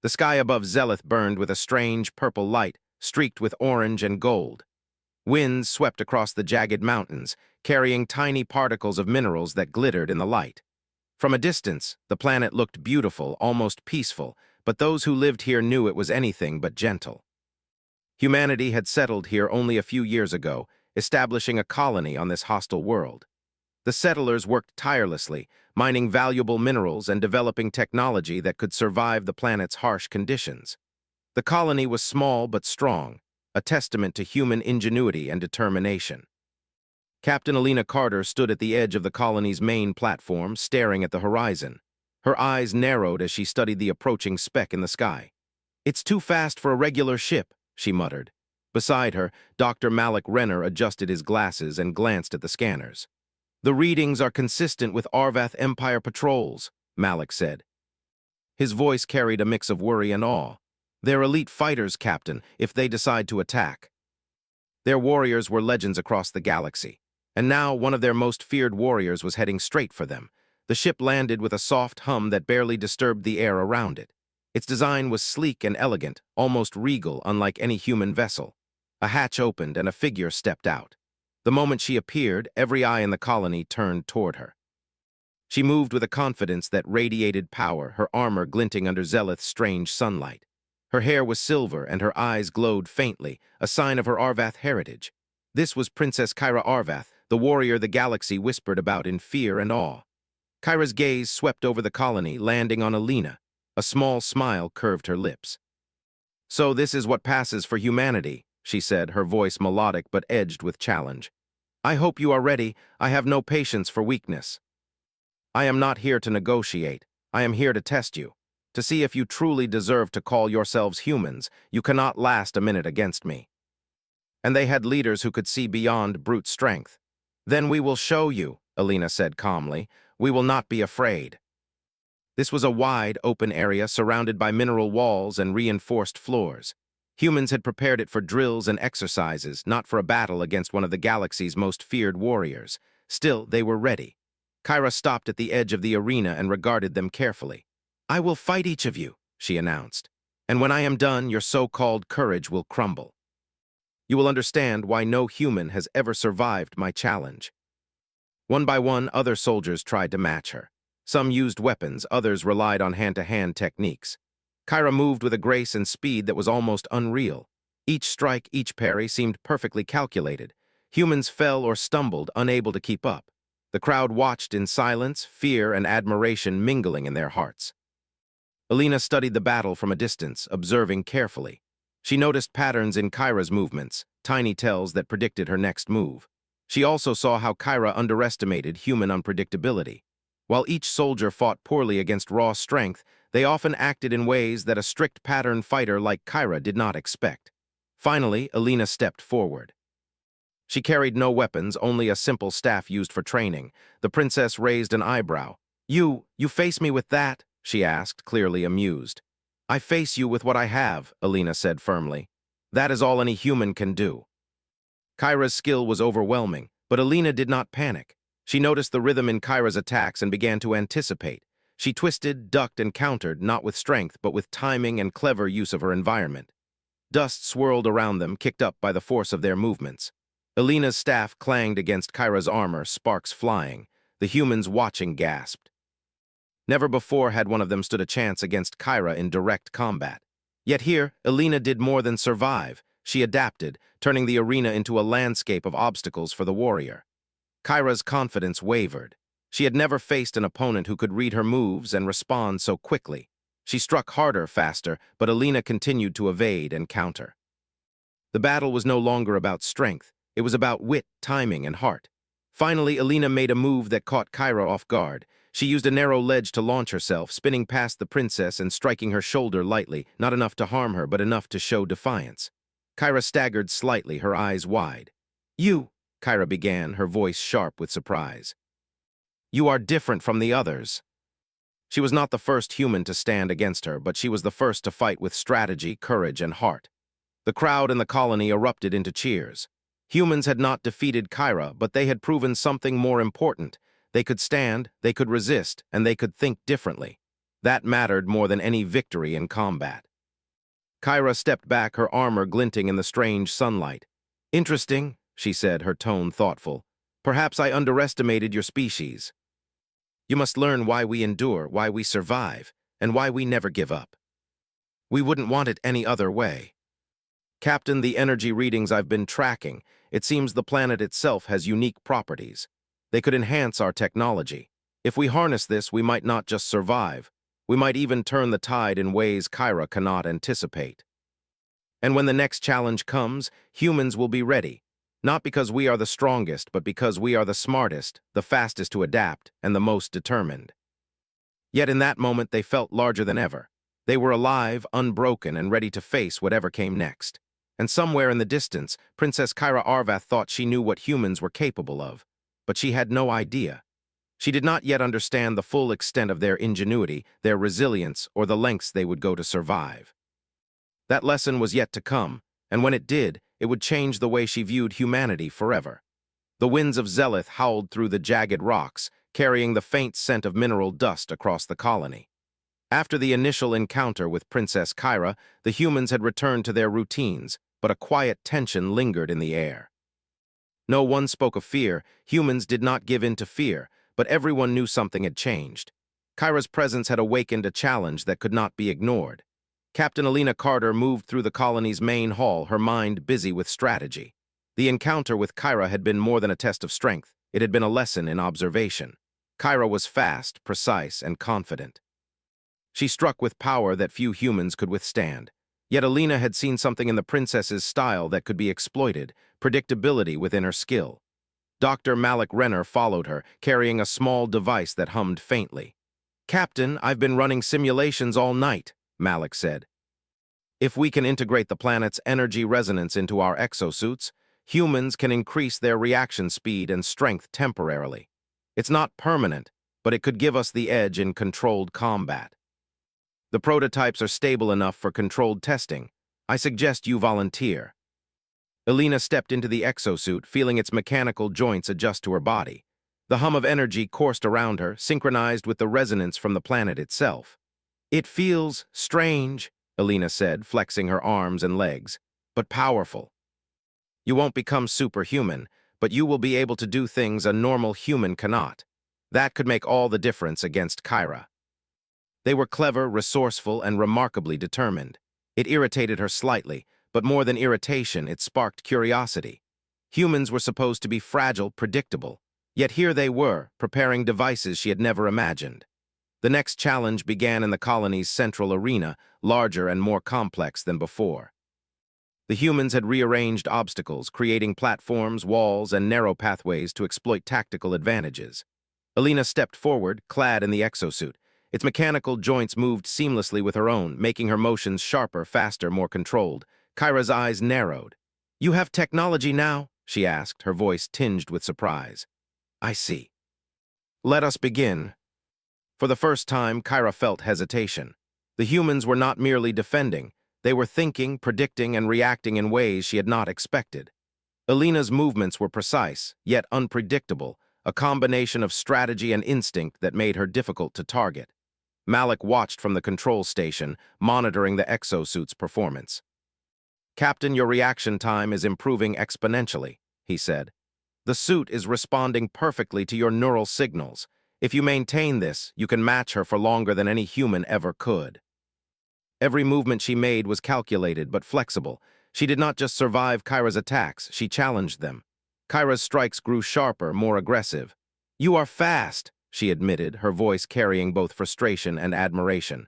The sky above Zelith burned with a strange purple light, streaked with orange and gold. Winds swept across the jagged mountains, carrying tiny particles of minerals that glittered in the light. From a distance, the planet looked beautiful, almost peaceful, but those who lived here knew it was anything but gentle. Humanity had settled here only a few years ago, establishing a colony on this hostile world. The settlers worked tirelessly, mining valuable minerals and developing technology that could survive the planet's harsh conditions. The colony was small but strong, a testament to human ingenuity and determination. Captain Alina Carter stood at the edge of the colony's main platform, staring at the horizon. Her eyes narrowed as she studied the approaching speck in the sky. "It's too fast for a regular ship," she muttered. Beside her, Dr. Malik Renner adjusted his glasses and glanced at the scanners. "The readings are consistent with Arvath Empire patrols," Malik said. His voice carried a mix of worry and awe. "They're elite fighters, Captain, if they decide to attack." Their warriors were legends across the galaxy, and now one of their most feared warriors was heading straight for them. The ship landed with a soft hum that barely disturbed the air around it. Its design was sleek and elegant, almost regal, unlike any human vessel. A hatch opened and a figure stepped out. The moment she appeared, every eye in the colony turned toward her. She moved with a confidence that radiated power, her armor glinting under Zelith's strange sunlight. Her hair was silver and her eyes glowed faintly, a sign of her Arvath heritage. This was Princess Kyra Arvath, the warrior the galaxy whispered about in fear and awe. Kyra's gaze swept over the colony, landing on Alina. A small smile curved her lips. "So this is what passes for humanity," she said, her voice melodic but edged with challenge. "I hope you are ready. I have no patience for weakness. I am not here to negotiate. I am here to test you, to see if you truly deserve to call yourselves humans. You cannot last a minute against me." And they had leaders who could see beyond brute strength. "Then we will show you," Alina said calmly. "We will not be afraid." This was a wide, open area surrounded by mineral walls and reinforced floors. Humans had prepared it for drills and exercises, not for a battle against one of the galaxy's most feared warriors. Still, they were ready. Kyra stopped at the edge of the arena and regarded them carefully. "I will fight each of you," she announced. "And when I am done, your so-called courage will crumble. You will understand why no human has ever survived my challenge." One by one, other soldiers tried to match her. Some used weapons, others relied on hand-to-hand techniques. Kyra moved with a grace and speed that was almost unreal. Each strike, each parry seemed perfectly calculated. Humans fell or stumbled, unable to keep up. The crowd watched in silence, fear and admiration mingling in their hearts. Alina studied the battle from a distance, observing carefully. She noticed patterns in Kyra's movements, tiny tells that predicted her next move. She also saw how Kyra underestimated human unpredictability. While each soldier fought poorly against raw strength, they often acted in ways that a strict pattern fighter like Kyra did not expect. Finally, Alina stepped forward. She carried no weapons, only a simple staff used for training. The princess raised an eyebrow. You face me with that?" she asked, clearly amused. "I face you with what I have," Alina said firmly. "That is all any human can do." Kyra's skill was overwhelming, but Alina did not panic. She noticed the rhythm in Kyra's attacks and began to anticipate. She twisted, ducked, and countered, not with strength, but with timing and clever use of her environment. Dust swirled around them, kicked up by the force of their movements. Alina's staff clanged against Kyra's armor, sparks flying. The humans watching gasped. Never before had one of them stood a chance against Kyra in direct combat. Yet here, Alina did more than survive. She adapted, turning the arena into a landscape of obstacles for the warrior. Kyra's confidence wavered. She had never faced an opponent who could read her moves and respond so quickly. She struck harder, faster, but Alina continued to evade and counter. The battle was no longer about strength. It was about wit, timing, and heart. Finally, Alina made a move that caught Kyra off guard. She used a narrow ledge to launch herself, spinning past the princess and striking her shoulder lightly, not enough to harm her, but enough to show defiance. Kyra staggered slightly, her eyes wide. "You," Kyra began, her voice sharp with surprise. "You are different from the others." She was not the first human to stand against her, but she was the first to fight with strategy, courage, and heart. The crowd in the colony erupted into cheers. Humans had not defeated Kyra, but they had proven something more important. They could stand, they could resist, and they could think differently. That mattered more than any victory in combat. Kyra stepped back, her armor glinting in the strange sunlight. "Interesting," she said, her tone thoughtful. "Perhaps I underestimated your species. You must learn why we endure, why we survive, and why we never give up. We wouldn't want it any other way. Captain, the energy readings I've been tracking, it seems the planet itself has unique properties. They could enhance our technology. If we harness this, we might not just survive. We might even turn the tide in ways Kyra cannot anticipate. And when the next challenge comes, humans will be ready. Not because we are the strongest, but because we are the smartest, the fastest to adapt, and the most determined." Yet in that moment they felt larger than ever. They were alive, unbroken, and ready to face whatever came next. And somewhere in the distance, Princess Kyra Arvath thought she knew what humans were capable of. But she had no idea. She did not yet understand the full extent of their ingenuity, their resilience, or the lengths they would go to survive. That lesson was yet to come, and when it did, it would change the way she viewed humanity forever. The winds of Zelith howled through the jagged rocks, carrying the faint scent of mineral dust across the colony. After the initial encounter with Princess Kyra, the humans had returned to their routines, but a quiet tension lingered in the air. No one spoke of fear. Humans did not give in to fear, but everyone knew something had changed. Kyra's presence had awakened a challenge that could not be ignored. Captain Alina Carter moved through the colony's main hall, her mind busy with strategy. The encounter with Kyra had been more than a test of strength. It had been a lesson in observation. Kyra was fast, precise, and confident. She struck with power that few humans could withstand. Yet Alina had seen something in the princess's style that could be exploited, predictability within her skill. Dr. Malik Renner followed her, carrying a small device that hummed faintly. "Captain, I've been running simulations all night," Malik said. "If we can integrate the planet's energy resonance into our exosuits, humans can increase their reaction speed and strength temporarily. It's not permanent, but it could give us the edge in controlled combat. The prototypes are stable enough for controlled testing. I suggest you volunteer." Alina stepped into the exosuit, feeling its mechanical joints adjust to her body. The hum of energy coursed around her, synchronized with the resonance from the planet itself. "It feels strange," Alina said, flexing her arms and legs, "but powerful. You won't become superhuman, but you will be able to do things a normal human cannot. That could make all the difference against Kyra." They were clever, resourceful, and remarkably determined. It irritated her slightly, but more than irritation, it sparked curiosity. Humans were supposed to be fragile, predictable, yet here they were, preparing devices she had never imagined. The next challenge began in the colony's central arena, larger and more complex than before. The humans had rearranged obstacles, creating platforms, walls, and narrow pathways to exploit tactical advantages. Alina stepped forward, clad in the exosuit. Its mechanical joints moved seamlessly with her own, making her motions sharper, faster, more controlled. Kyra's eyes narrowed. "You have technology now?" she asked, her voice tinged with surprise. "I see. Let us begin." For the first time, Kyra felt hesitation. The humans were not merely defending. They were thinking, predicting, and reacting in ways she had not expected. Alina's movements were precise, yet unpredictable, a combination of strategy and instinct that made her difficult to target. Malik watched from the control station, monitoring the exosuit's performance. "Captain, your reaction time is improving exponentially," he said. "The suit is responding perfectly to your neural signals. If you maintain this, you can match her for longer than any human ever could." Every movement she made was calculated but flexible. She did not just survive Kyra's attacks, she challenged them. Kyra's strikes grew sharper, more aggressive. "You are fast," she admitted, her voice carrying both frustration and admiration.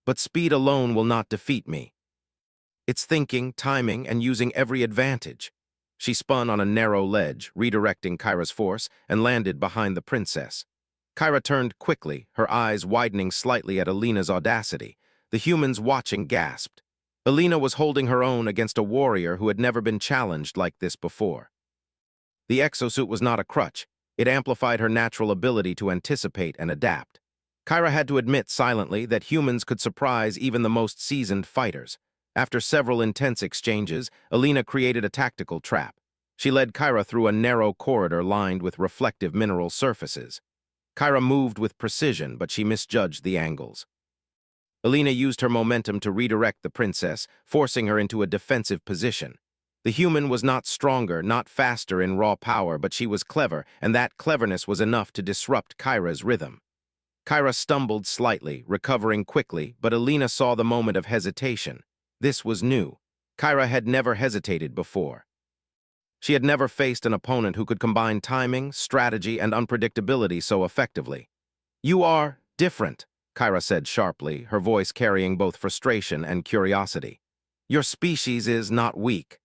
"But speed alone will not defeat me. It's thinking, timing, and using every advantage." She spun on a narrow ledge, redirecting Kyra's force, and landed behind the princess. Kyra turned quickly, her eyes widening slightly at Alina's audacity. The humans watching gasped. Alina was holding her own against a warrior who had never been challenged like this before. The exosuit was not a crutch. It amplified her natural ability to anticipate and adapt. Kyra had to admit silently that humans could surprise even the most seasoned fighters. After several intense exchanges, Alina created a tactical trap. She led Kyra through a narrow corridor lined with reflective mineral surfaces. Kyra moved with precision, but she misjudged the angles. Alina used her momentum to redirect the princess, forcing her into a defensive position. The human was not stronger, not faster in raw power, but she was clever, and that cleverness was enough to disrupt Kyra's rhythm. Kyra stumbled slightly, recovering quickly, but Alina saw the moment of hesitation. This was new. Kyra had never hesitated before. She had never faced an opponent who could combine timing, strategy, and unpredictability so effectively. "You are different," Kyra said sharply, her voice carrying both frustration and curiosity. "Your species is not weak."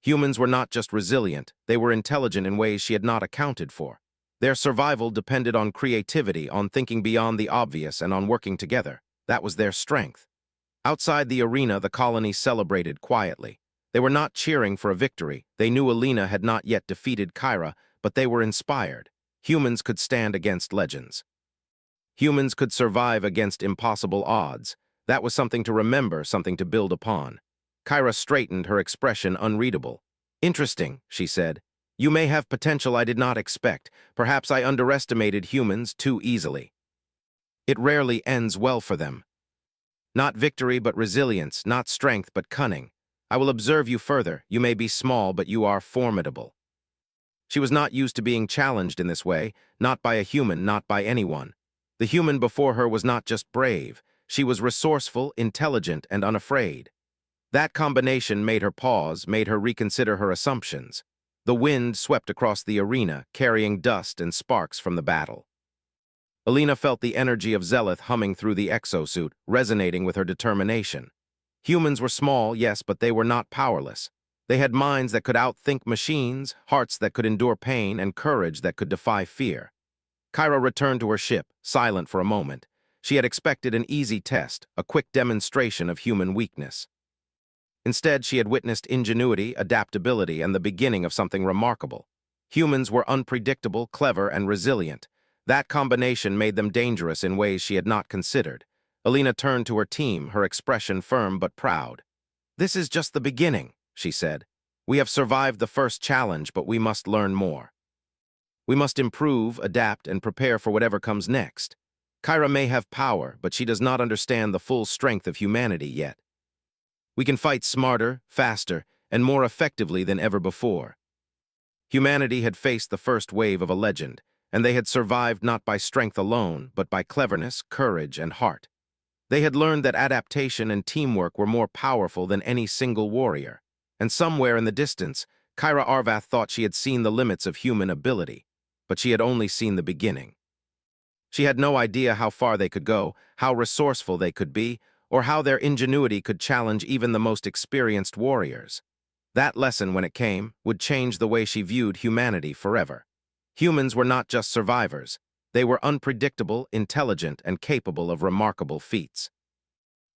Humans were not just resilient, they were intelligent in ways she had not accounted for. Their survival depended on creativity, on thinking beyond the obvious, and on working together. That was their strength. Outside the arena, the colony celebrated quietly. They were not cheering for a victory. They knew Alina had not yet defeated Kyra, but they were inspired. Humans could stand against legends. Humans could survive against impossible odds. That was something to remember, something to build upon. Kyra straightened, her expression unreadable. "Interesting," she said. "You may have potential I did not expect. Perhaps I underestimated humans too easily. It rarely ends well for them. Not victory, but resilience, not strength, but cunning. I will observe you further. You may be small, but you are formidable." She was not used to being challenged in this way, not by a human, not by anyone. The human before her was not just brave. She was resourceful, intelligent, and unafraid. That combination made her pause, made her reconsider her assumptions. The wind swept across the arena, carrying dust and sparks from the battle. Alina felt the energy of Zelith humming through the exosuit, resonating with her determination. Humans were small, yes, but they were not powerless. They had minds that could outthink machines, hearts that could endure pain, and courage that could defy fear. Kyra returned to her ship, silent for a moment. She had expected an easy test, a quick demonstration of human weakness. Instead, she had witnessed ingenuity, adaptability, and the beginning of something remarkable. Humans were unpredictable, clever, and resilient. That combination made them dangerous in ways she had not considered. Alina turned to her team, her expression firm but proud. "This is just the beginning," she said. "We have survived the first challenge, but we must learn more. We must improve, adapt, and prepare for whatever comes next. Kyra may have power, but she does not understand the full strength of humanity yet. We can fight smarter, faster, and more effectively than ever before." Humanity had faced the first wave of a legend, and they had survived not by strength alone, but by cleverness, courage, and heart. They had learned that adaptation and teamwork were more powerful than any single warrior. And somewhere in the distance, Kyra Arvath thought she had seen the limits of human ability, but she had only seen the beginning. She had no idea how far they could go, how resourceful they could be, or how their ingenuity could challenge even the most experienced warriors. That lesson, when it came, would change the way she viewed humanity forever. Humans were not just survivors. They were unpredictable, intelligent, and capable of remarkable feats.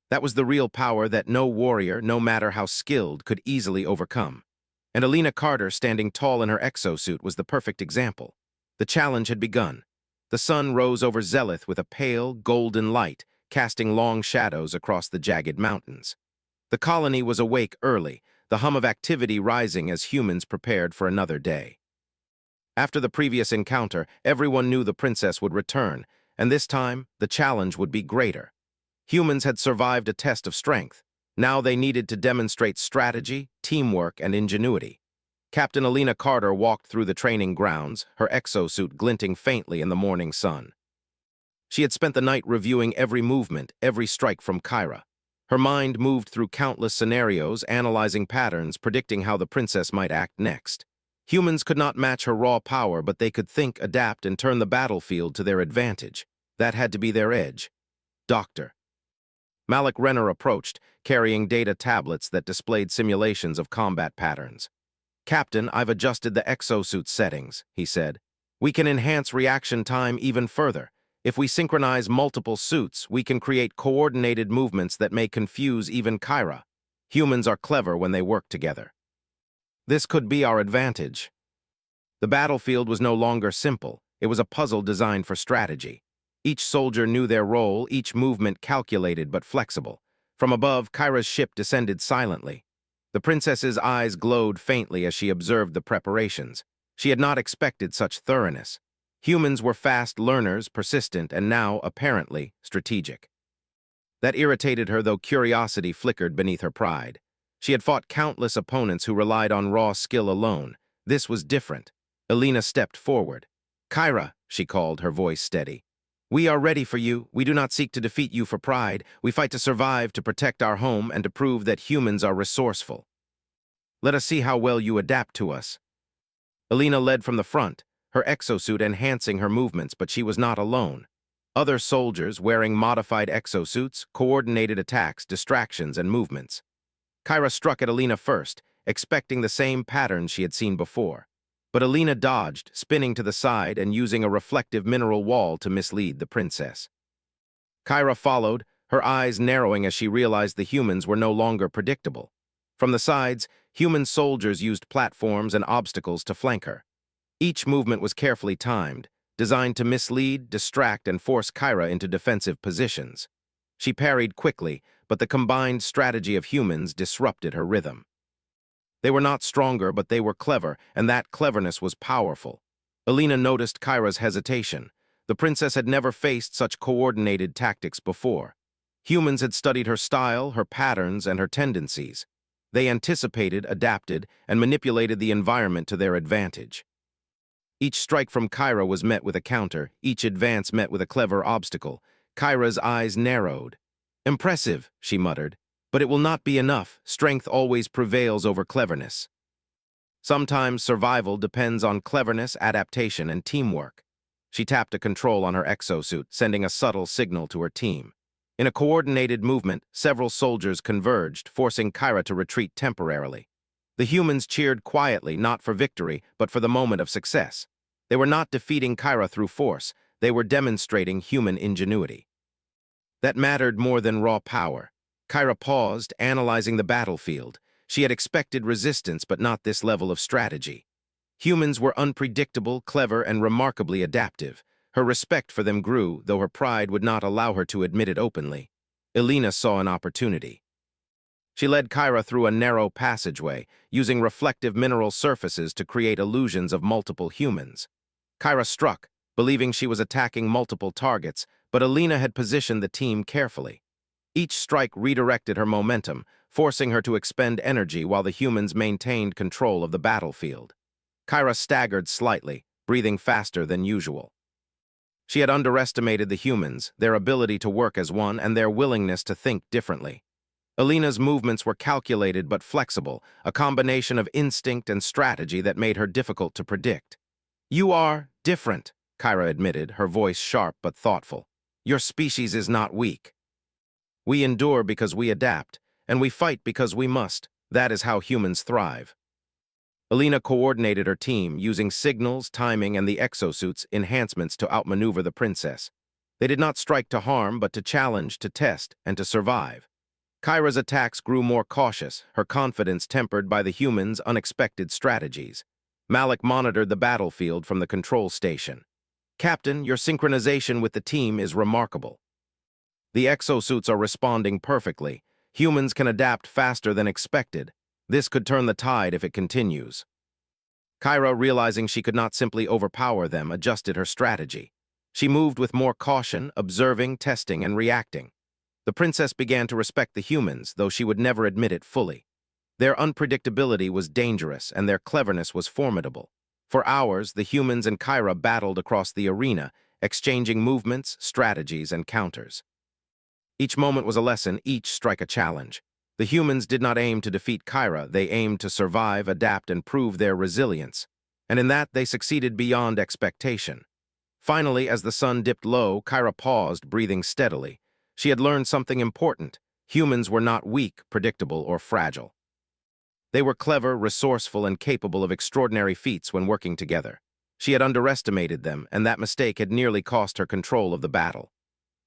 That was the real power that no warrior, no matter how skilled, could easily overcome. And Alina Carter, standing tall in her exosuit, was the perfect example. The challenge had begun. The sun rose over Zelith with a pale, golden light, casting long shadows across the jagged mountains. The colony was awake early, the hum of activity rising as humans prepared for another day. After the previous encounter, everyone knew the princess would return, and this time, the challenge would be greater. Humans had survived a test of strength. Now they needed to demonstrate strategy, teamwork, and ingenuity. Captain Alina Carter walked through the training grounds, her exosuit glinting faintly in the morning sun. She had spent the night reviewing every movement, every strike from Kyra. Her mind moved through countless scenarios, analyzing patterns, predicting how the princess might act next. Humans could not match her raw power, but they could think, adapt, and turn the battlefield to their advantage. That had to be their edge. "Doctor." Malik Renner approached, carrying data tablets that displayed simulations of combat patterns. "Captain, I've adjusted the exosuit settings," he said. "We can enhance reaction time even further. If we synchronize multiple suits, we can create coordinated movements that may confuse even Kyra. Humans are clever when they work together. This could be our advantage." The battlefield was no longer simple. It was a puzzle designed for strategy. Each soldier knew their role, each movement calculated but flexible. From above, Kyra's ship descended silently. The princess's eyes glowed faintly as she observed the preparations. She had not expected such thoroughness. Humans were fast learners, persistent, and now, apparently, strategic. That irritated her, though curiosity flickered beneath her pride. She had fought countless opponents who relied on raw skill alone. This was different. Elena stepped forward. "Kyra," she called, her voice steady. "We are ready for you. We do not seek to defeat you for pride. We fight to survive, to protect our home, and to prove that humans are resourceful. Let us see how well you adapt to us." Elena led from the front, her exosuit enhancing her movements, but she was not alone. Other soldiers, wearing modified exosuits, coordinated attacks, distractions, and movements. Kyra struck at Elena first, expecting the same pattern she had seen before. But Elena dodged, spinning to the side and using a reflective mineral wall to mislead the princess. Kyra followed, her eyes narrowing as she realized the humans were no longer predictable. From the sides, human soldiers used platforms and obstacles to flank her. Each movement was carefully timed, designed to mislead, distract, and force Kyra into defensive positions. She parried quickly, but the combined strategy of humans disrupted her rhythm. They were not stronger, but they were clever, and that cleverness was powerful. Elena noticed Kyra's hesitation. The princess had never faced such coordinated tactics before. Humans had studied her style, her patterns, and her tendencies. They anticipated, adapted, and manipulated the environment to their advantage. Each strike from Kyra was met with a counter, each advance met with a clever obstacle. Kyra's eyes narrowed. "Impressive," she muttered, "but it will not be enough. Strength always prevails over cleverness. Sometimes survival depends on cleverness, adaptation, and teamwork." She tapped a control on her exosuit, sending a subtle signal to her team. In a coordinated movement, several soldiers converged, forcing Kyra to retreat temporarily. The humans cheered quietly, not for victory, but for the moment of success. They were not defeating Kyra through force, they were demonstrating human ingenuity. That mattered more than raw power. Kyra paused, analyzing the battlefield. She had expected resistance, but not this level of strategy. Humans were unpredictable, clever, and remarkably adaptive. Her respect for them grew, though her pride would not allow her to admit it openly. Elena saw an opportunity. She led Kyra through a narrow passageway, using reflective mineral surfaces to create illusions of multiple humans. Kyra struck, believing she was attacking multiple targets, but Elena had positioned the team carefully. Each strike redirected her momentum, forcing her to expend energy while the humans maintained control of the battlefield. Kyra staggered slightly, breathing faster than usual. She had underestimated the humans, their ability to work as one, and their willingness to think differently. Elena's movements were calculated but flexible, a combination of instinct and strategy that made her difficult to predict. "You are different," Kyra admitted, her voice sharp but thoughtful. "Your species is not weak. We endure because we adapt, and we fight because we must. That is how humans thrive." Elena coordinated her team, using signals, timing, and the exosuit's enhancements to outmaneuver the princess. They did not strike to harm, but to challenge, to test, and to survive. Kyra's attacks grew more cautious, her confidence tempered by the humans' unexpected strategies. Malik monitored the battlefield from the control station. "Captain, your synchronization with the team is remarkable. The exosuits are responding perfectly. Humans can adapt faster than expected. This could turn the tide if it continues." Kyra, realizing she could not simply overpower them, adjusted her strategy. She moved with more caution, observing, testing, and reacting. The princess began to respect the humans, though she would never admit it fully. Their unpredictability was dangerous, and their cleverness was formidable. For hours, the humans and Kyra battled across the arena, exchanging movements, strategies, and counters. Each moment was a lesson, each strike a challenge. The humans did not aim to defeat Kyra, they aimed to survive, adapt, and prove their resilience. And in that, they succeeded beyond expectation. Finally, as the sun dipped low, Kyra paused, breathing steadily. She had learned something important. Humans were not weak, predictable, or fragile. They were clever, resourceful, and capable of extraordinary feats when working together. She had underestimated them, and that mistake had nearly cost her control of the battle.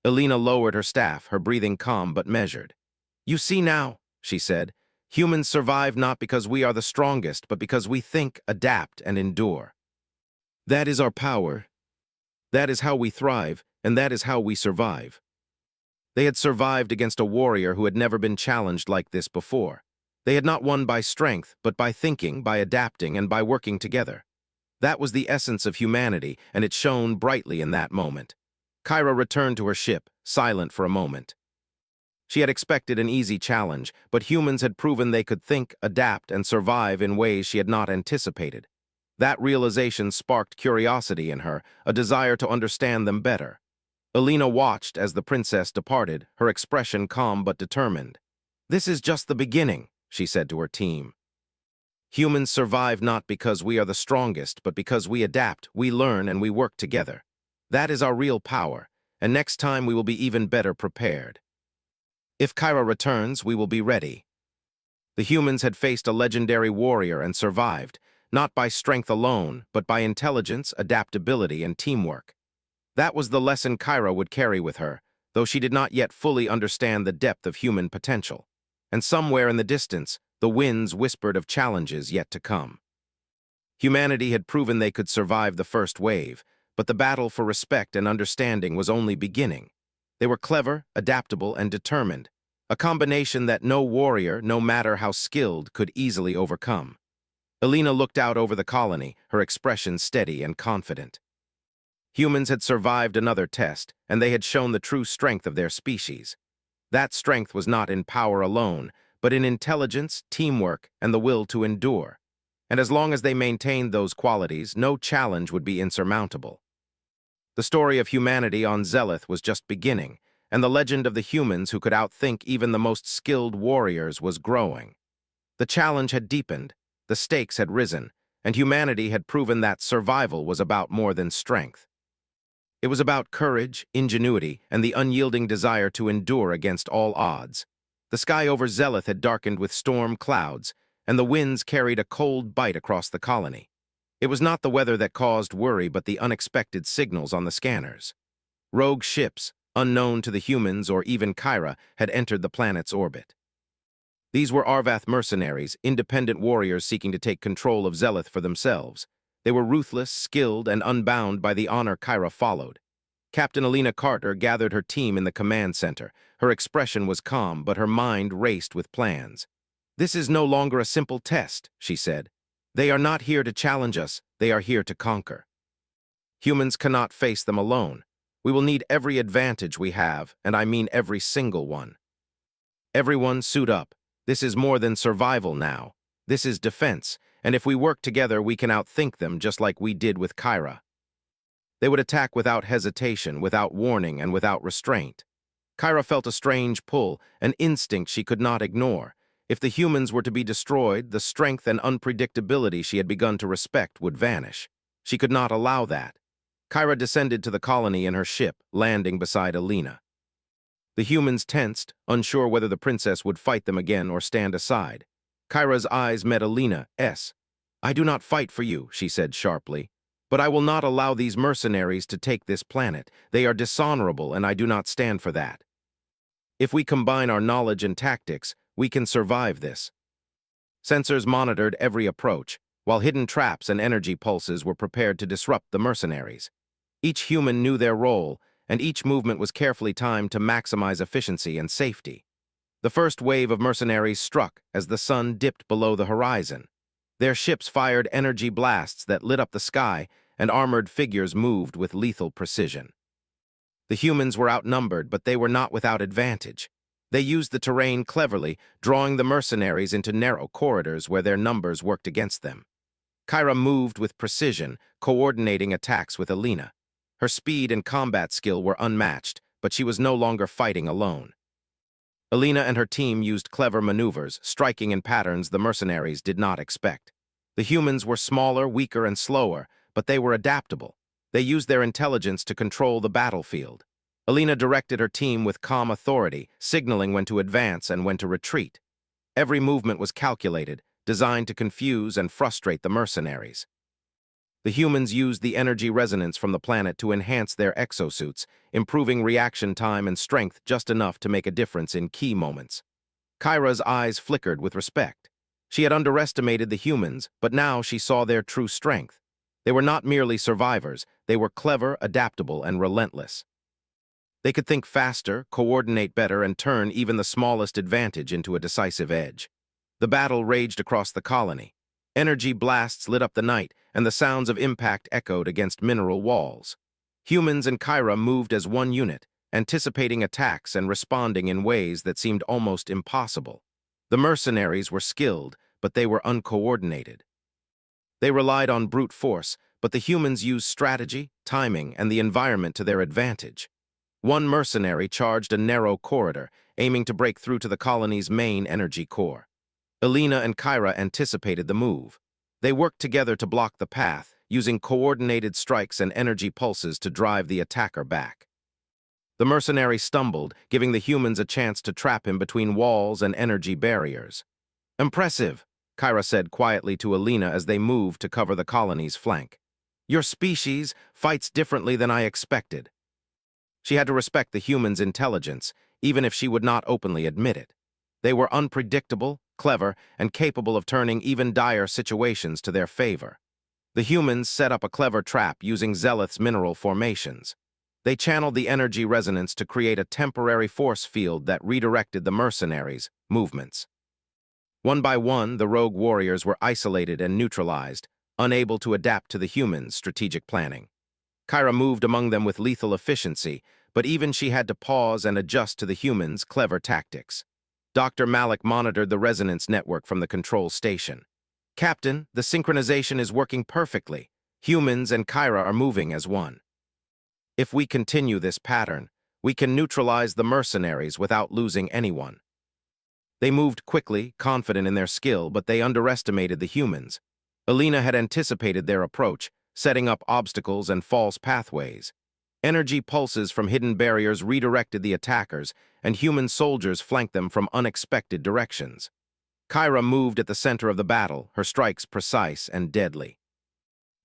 Elena lowered her staff, her breathing calm but measured. "You see now," she said, "humans survive not because we are the strongest, but because we think, adapt, and endure. That is our power. That is how we thrive, and that is how we survive." They had survived against a warrior who had never been challenged like this before. They had not won by strength, but by thinking, by adapting, and by working together. That was the essence of humanity, and it shone brightly in that moment. Kyra returned to her ship, silent for a moment. She had expected an easy challenge, but humans had proven they could think, adapt, and survive in ways she had not anticipated. That realization sparked curiosity in her, a desire to understand them better. Alina watched as the princess departed, her expression calm but determined. "This is just the beginning," she said to her team. "Humans survive not because we are the strongest, but because we adapt, we learn, and we work together. That is our real power, and next time we will be even better prepared. If Kyra returns, we will be ready." The humans had faced a legendary warrior and survived, not by strength alone, but by intelligence, adaptability, and teamwork. That was the lesson Kyra would carry with her, though she did not yet fully understand the depth of human potential. And somewhere in the distance, the winds whispered of challenges yet to come. Humanity had proven they could survive the first wave, but the battle for respect and understanding was only beginning. They were clever, adaptable, and determined, a combination that no warrior, no matter how skilled, could easily overcome. Alina looked out over the colony, her expression steady and confident. Humans had survived another test, and they had shown the true strength of their species. That strength was not in power alone, but in intelligence, teamwork, and the will to endure. And as long as they maintained those qualities, no challenge would be insurmountable. The story of humanity on Zelith was just beginning, and the legend of the humans who could outthink even the most skilled warriors was growing. The challenge had deepened, the stakes had risen, and humanity had proven that survival was about more than strength. It was about courage, ingenuity, and the unyielding desire to endure against all odds. The sky over Zelith had darkened with storm clouds, and the winds carried a cold bite across the colony. It was not the weather that caused worry, but the unexpected signals on the scanners. Rogue ships, unknown to the humans or even Kyra, had entered the planet's orbit. These were Arvath mercenaries, independent warriors seeking to take control of Zelith for themselves. They were ruthless, skilled, and unbound by the honor Kyra followed. Captain Alina Carter gathered her team in the command center. Her expression was calm, but her mind raced with plans. "This is no longer a simple test," she said. "They are not here to challenge us, they are here to conquer. Humans cannot face them alone. We will need every advantage we have, and I mean every single one. Everyone suit up. This is more than survival now. This is defense, and if we work together, we can outthink them just like we did with Kyra." They would attack without hesitation, without warning, and without restraint. Kyra felt a strange pull, an instinct she could not ignore. If the humans were to be destroyed, the strength and unpredictability she had begun to respect would vanish. She could not allow that. Kyra descended to the colony in her ship, landing beside Alina. The humans tensed, unsure whether the princess would fight them again or stand aside. Kyra's eyes met Alina's. "I do not fight for you," she said sharply. "But I will not allow these mercenaries to take this planet. They are dishonorable, and I do not stand for that. If we combine our knowledge and tactics, we can survive this." Sensors monitored every approach, while hidden traps and energy pulses were prepared to disrupt the mercenaries. Each human knew their role, and each movement was carefully timed to maximize efficiency and safety. The first wave of mercenaries struck as the sun dipped below the horizon. Their ships fired energy blasts that lit up the sky, and armored figures moved with lethal precision. The humans were outnumbered, but they were not without advantage. They used the terrain cleverly, drawing the mercenaries into narrow corridors where their numbers worked against them. Kyra moved with precision, coordinating attacks with Alina. Her speed and combat skill were unmatched, but she was no longer fighting alone. Alina and her team used clever maneuvers, striking in patterns the mercenaries did not expect. The humans were smaller, weaker, and slower, but they were adaptable. They used their intelligence to control the battlefield. Alina directed her team with calm authority, signaling when to advance and when to retreat. Every movement was calculated, designed to confuse and frustrate the mercenaries. The humans used the energy resonance from the planet to enhance their exosuits, improving reaction time and strength just enough to make a difference in key moments. Kyra's eyes flickered with respect. She had underestimated the humans, but now she saw their true strength. They were not merely survivors, they were clever, adaptable, and relentless. They could think faster, coordinate better, and turn even the smallest advantage into a decisive edge. The battle raged across the colony. Energy blasts lit up the night, and the sounds of impact echoed against mineral walls. Humans and Kyra moved as one unit, anticipating attacks and responding in ways that seemed almost impossible. The mercenaries were skilled, but they were uncoordinated. They relied on brute force, but the humans used strategy, timing, and the environment to their advantage. One mercenary charged a narrow corridor, aiming to break through to the colony's main energy core. Elena and Kyra anticipated the move. They worked together to block the path, using coordinated strikes and energy pulses to drive the attacker back. The mercenary stumbled, giving the humans a chance to trap him between walls and energy barriers. "Impressive," Kyra said quietly to Elena as they moved to cover the colony's flank. "Your species fights differently than I expected." She had to respect the humans' intelligence, even if she would not openly admit it. They were unpredictable, clever, and capable of turning even dire situations to their favor. The humans set up a clever trap using Zealoth's mineral formations. They channeled the energy resonance to create a temporary force field that redirected the mercenaries' movements. One by one, the rogue warriors were isolated and neutralized, unable to adapt to the humans' strategic planning. Kyra moved among them with lethal efficiency, but even she had to pause and adjust to the humans' clever tactics. Dr. Malik monitored the resonance network from the control station. "Captain, the synchronization is working perfectly. Humans and Kyra are moving as one. If we continue this pattern, we can neutralize the mercenaries without losing anyone." They moved quickly, confident in their skill, but they underestimated the humans. Elena had anticipated their approach, setting up obstacles and false pathways. Energy pulses from hidden barriers redirected the attackers, and human soldiers flanked them from unexpected directions. Kyra moved at the center of the battle, her strikes precise and deadly.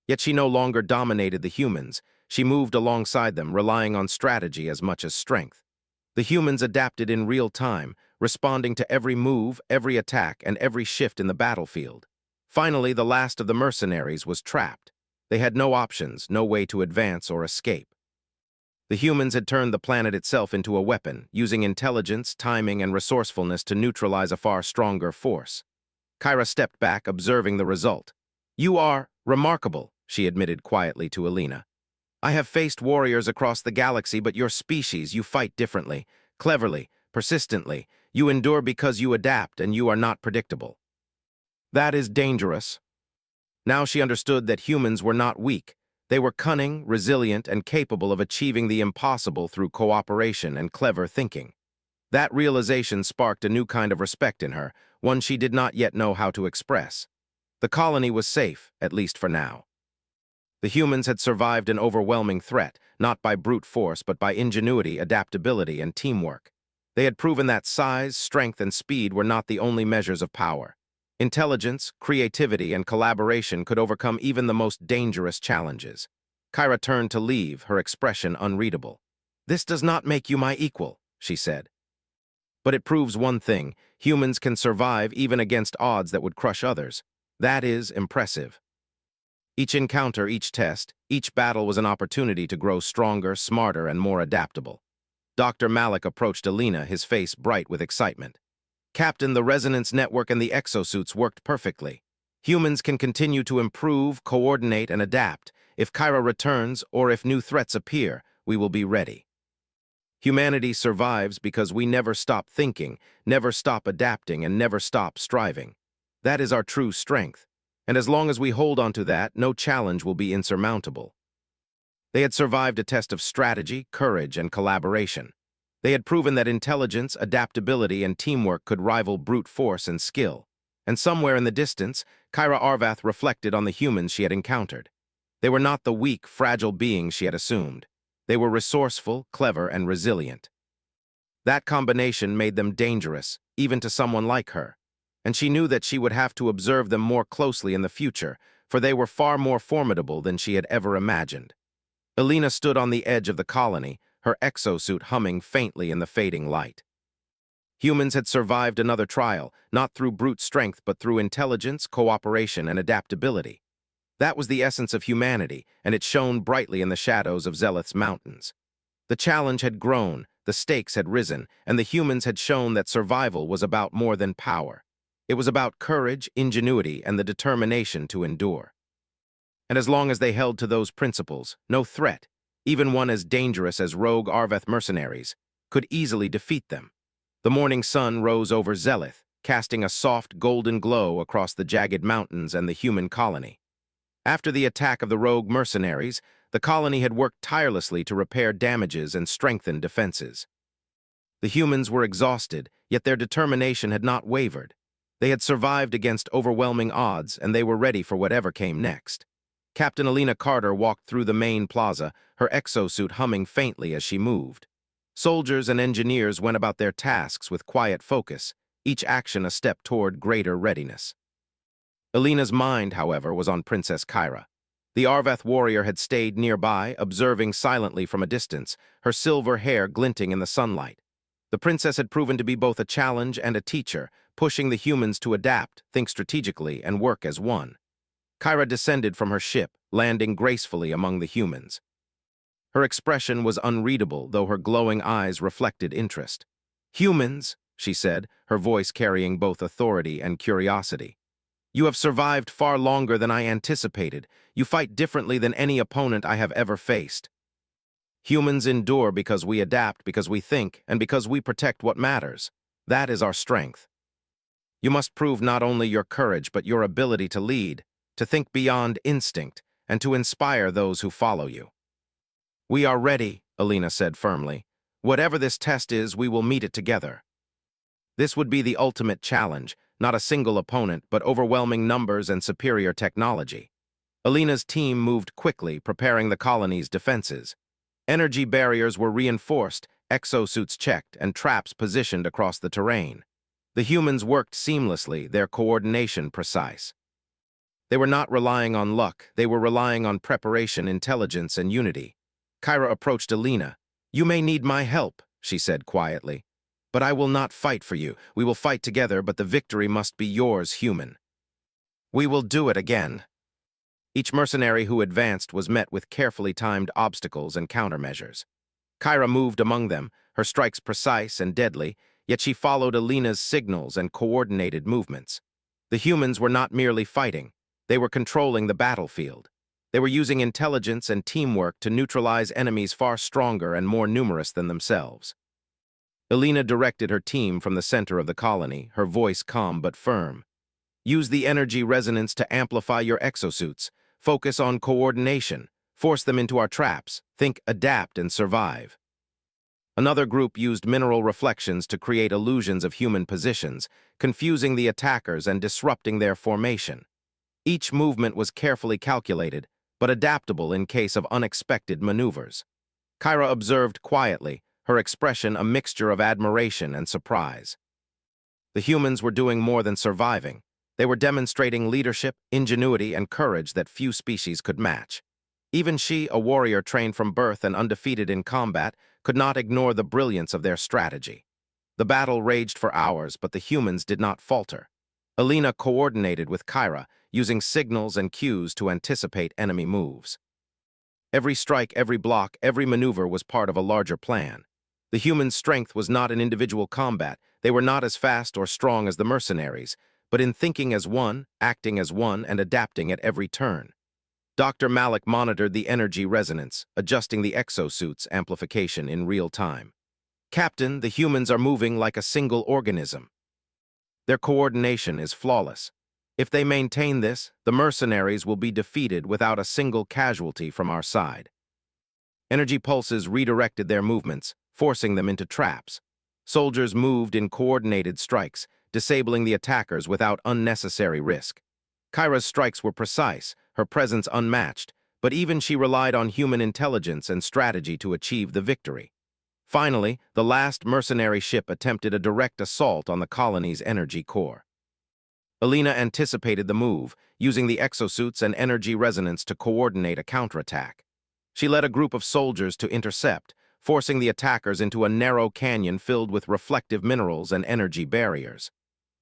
Yet she no longer dominated the humans. She moved alongside them, relying on strategy as much as strength. The humans adapted in real time, responding to every move, every attack, and every shift in the battlefield. Finally, the last of the mercenaries was trapped. They had no options, no way to advance or escape. The humans had turned the planet itself into a weapon, using intelligence, timing, and resourcefulness to neutralize a far stronger force. Kyra stepped back, observing the result. "You are remarkable," she admitted quietly to Elena. "I have faced warriors across the galaxy, but your species, you fight differently, cleverly, persistently. You endure because you adapt, and you are not predictable. That is dangerous." Now she understood that humans were not weak. They were cunning, resilient, and capable of achieving the impossible through cooperation and clever thinking. That realization sparked a new kind of respect in her, one she did not yet know how to express. The colony was safe, at least for now. The humans had survived an overwhelming threat, not by brute force, but by ingenuity, adaptability, and teamwork. They had proven that size, strength, and speed were not the only measures of power. Intelligence, creativity, and collaboration could overcome even the most dangerous challenges. Kyra turned to leave, her expression unreadable. "This does not make you my equal," she said. "But it proves one thing: humans can survive even against odds that would crush others. That is impressive." Each encounter, each test, each battle was an opportunity to grow stronger, smarter, and more adaptable. Dr. Malik approached Elena, his face bright with excitement. "Captain, the resonance network and the exosuits worked perfectly. Humans can continue to improve, coordinate, and adapt. If Kyra returns, or if new threats appear, we will be ready. Humanity survives because we never stop thinking, never stop adapting, and never stop striving. That is our true strength. And as long as we hold on to that, no challenge will be insurmountable." They had survived a test of strategy, courage, and collaboration. They had proven that intelligence, adaptability, and teamwork could rival brute force and skill. And somewhere in the distance, Kyra Arvath reflected on the humans she had encountered. They were not the weak, fragile beings she had assumed. They were resourceful, clever, and resilient. That combination made them dangerous, even to someone like her. And she knew that she would have to observe them more closely in the future, for they were far more formidable than she had ever imagined. Elena stood on the edge of the colony, her exosuit humming faintly in the fading light. Humans had survived another trial, not through brute strength but through intelligence, cooperation, and adaptability. That was the essence of humanity, and it shone brightly in the shadows of Zealoth's mountains. The challenge had grown, the stakes had risen, and the humans had shown that survival was about more than power. It was about courage, ingenuity, and the determination to endure. And as long as they held to those principles, no threat, Even one as dangerous as rogue Arveth mercenaries could easily defeat them. The morning sun rose over Zelith, casting a soft golden glow across the jagged mountains and the human colony. After the attack of the rogue mercenaries, the colony had worked tirelessly to repair damages and strengthen defenses. The humans were exhausted, yet their determination had not wavered. They had survived against overwhelming odds, and they were ready for whatever came next. Captain Alina Carter walked through the main plaza, her exosuit humming faintly as she moved. Soldiers and engineers went about their tasks with quiet focus, each action a step toward greater readiness. Alina's mind, however, was on Princess Kyra. The Arveth warrior had stayed nearby, observing silently from a distance, her silver hair glinting in the sunlight. The princess had proven to be both a challenge and a teacher, pushing the humans to adapt, think strategically, and work as one. Kyra descended from her ship, landing gracefully among the humans. Her expression was unreadable, though her glowing eyes reflected interest. "Humans," she said, her voice carrying both authority and curiosity. "You have survived far longer than I anticipated. You fight differently than any opponent I have ever faced. Humans endure because we adapt, because we think, and because we protect what matters. That is our strength. You must prove not only your courage, but your ability to lead, to think beyond instinct, and to inspire those who follow you." "We are ready," Alina said firmly. "Whatever this test is, we will meet it together." This would be the ultimate challenge, not a single opponent, but overwhelming numbers and superior technology. Alina's team moved quickly, preparing the colony's defenses. Energy barriers were reinforced, exosuits checked, and traps positioned across the terrain. The humans worked seamlessly, their coordination precise. They were not relying on luck, they were relying on preparation, intelligence, and unity. Kyra approached Alina. "You may need my help," she said quietly. "But I will not fight for you. We will fight together, but the victory must be yours, human." "We will do it again." Each mercenary who advanced was met with carefully timed obstacles and countermeasures. Kyra moved among them, her strikes precise and deadly, yet she followed Alina's signals and coordinated movements. The humans were not merely fighting, they were controlling the battlefield. They were using intelligence and teamwork to neutralize enemies far stronger and more numerous than themselves. Alina directed her team from the center of the colony, her voice calm but firm. "Use the energy resonance to amplify your exosuits. Focus on coordination. Force them into our traps. Think, adapt, and survive." Another group used mineral reflections to create illusions of human positions, confusing the attackers and disrupting their formation. Each movement was carefully calculated, but adaptable in case of unexpected maneuvers. Kyra observed quietly, her expression a mixture of admiration and surprise. The humans were doing more than surviving. They were demonstrating leadership, ingenuity, and courage that few species could match. Even she, a warrior trained from birth and undefeated in combat, could not ignore the brilliance of their strategy. The battle raged for hours, but the humans did not falter. Alina coordinated with Kyra, using signals and cues to anticipate enemy moves. Every strike, every block, every maneuver was part of a larger plan. The humans' strength was not in individual combat. They were not as fast or strong as the mercenaries, but in thinking as one, acting as one, and adapting at every turn. Dr. Malik monitored the energy resonance, adjusting the exosuit's amplification in real time. "Captain, the humans are moving like a single organism. Their coordination is flawless. If they maintain this, the mercenaries will be defeated without a single casualty from our side." Energy pulses redirected their movements, forcing them into traps. Soldiers moved in coordinated strikes, disabling the attackers without unnecessary risk. Kyra's strikes were precise, her presence unmatched, but even she relied on human intelligence and strategy to achieve the victory. Finally, the last mercenary ship attempted a direct assault on the colony's energy core. Alina anticipated the move, using the exosuits and energy resonance to coordinate a counterattack. She led a group of soldiers to intercept, forcing the attackers into a narrow canyon filled with reflective minerals and energy barriers.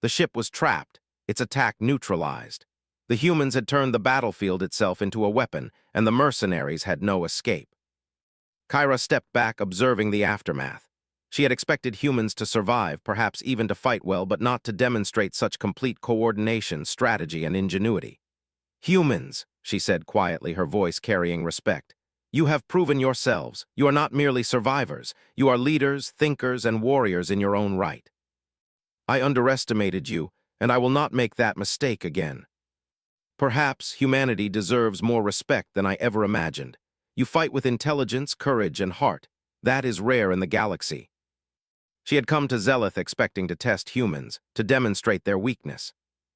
The ship was trapped, its attack neutralized. The humans had turned the battlefield itself into a weapon, and the mercenaries had no escape. Kyra stepped back, observing the aftermath. She had expected humans to survive, perhaps even to fight well, but not to demonstrate such complete coordination, strategy, and ingenuity. "Humans," she said quietly, her voice carrying respect. You have proven yourselves. You are not merely survivors. You are leaders, thinkers, and warriors in your own right. I underestimated you, and I will not make that mistake again. Perhaps humanity deserves more respect than I ever imagined. You fight with intelligence, courage, and heart. That is rare in the galaxy. She had come to Zelith expecting to test humans, to demonstrate their weakness.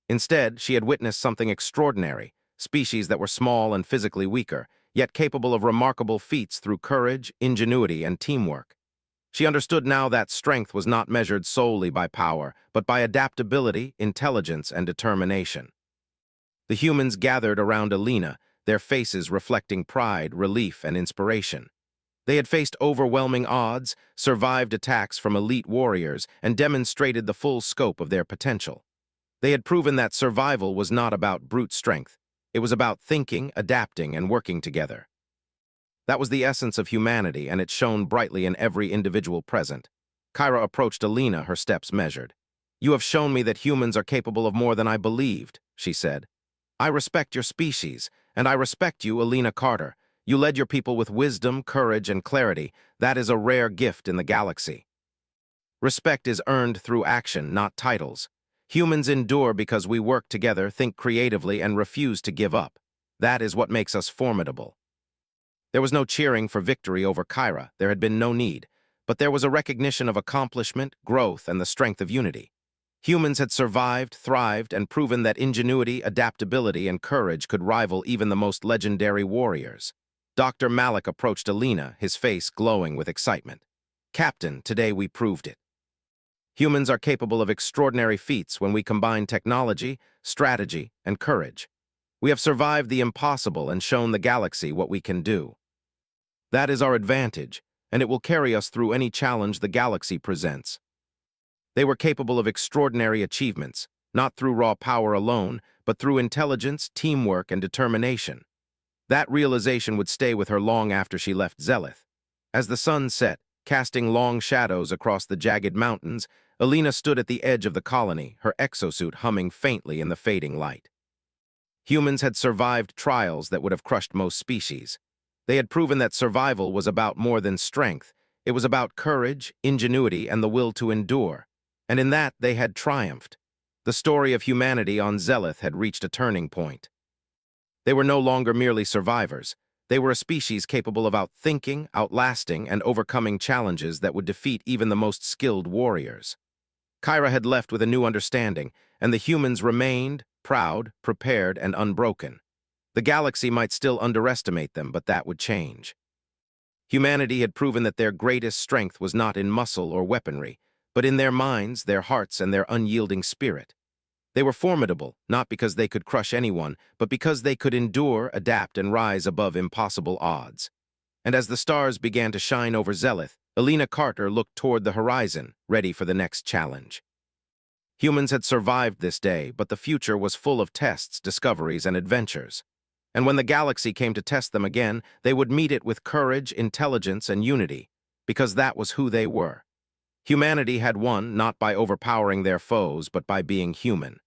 Instead, she had witnessed something extraordinary, species that were small and physically weaker, yet capable of remarkable feats through courage, ingenuity, and teamwork. She understood now that strength was not measured solely by power, but by adaptability, intelligence, and determination. The humans gathered around Alina, their faces reflecting pride, relief, and inspiration. They had faced overwhelming odds, survived attacks from elite warriors, and demonstrated the full scope of their potential. They had proven that survival was not about brute strength. It was about thinking, adapting, and working together. That was the essence of humanity, and it shone brightly in every individual present. Kyra approached Alina, her steps measured. "You have shown me that humans are capable of more than I believed," she said. "I respect your species, and I respect you, Alina Carter. You led your people with wisdom, courage, and clarity. That is a rare gift in the galaxy." Respect is earned through action, not titles. Humans endure because we work together, think creatively, and refuse to give up. That is what makes us formidable. There was no cheering for victory over Kyra. There had been no need. But there was a recognition of accomplishment, growth, and the strength of unity. Humans had survived, thrived, and proven that ingenuity, adaptability, and courage could rival even the most legendary warriors. Dr. Malik approached Alina, his face glowing with excitement. "Captain, today we proved it. Humans are capable of extraordinary feats when we combine technology, strategy, and courage. We have survived the impossible and shown the galaxy what we can do. That is our advantage, and it will carry us through any challenge the galaxy presents." They were capable of extraordinary achievements, not through raw power alone, but through intelligence, teamwork, and determination. That realization would stay with her long after she left Zelith. As the sun set, casting long shadows across the jagged mountains, Alina stood at the edge of the colony, her exosuit humming faintly in the fading light. Humans had survived trials that would have crushed most species. They had proven that survival was about more than strength. It was about courage, ingenuity, and the will to endure. And in that, they had triumphed. The story of humanity on Zelith had reached a turning point. They were no longer merely survivors. They were a species capable of outthinking, outlasting, and overcoming challenges that would defeat even the most skilled warriors. Kyra had left with a new understanding, and the humans remained, proud, prepared, and unbroken. The galaxy might still underestimate them, but that would change. Humanity had proven that their greatest strength was not in muscle or weaponry, but in their minds, their hearts, and their unyielding spirit. They were formidable, not because they could crush anyone, but because they could endure, adapt, and rise above impossible odds. And as the stars began to shine over Zelith, Alina Carter looked toward the horizon, ready for the next challenge. Humans had survived this day, but the future was full of tests, discoveries, and adventures. And when the galaxy came to test them again, they would meet it with courage, intelligence, and unity, because that was who they were. Humanity had won not by overpowering their foes, but by being human.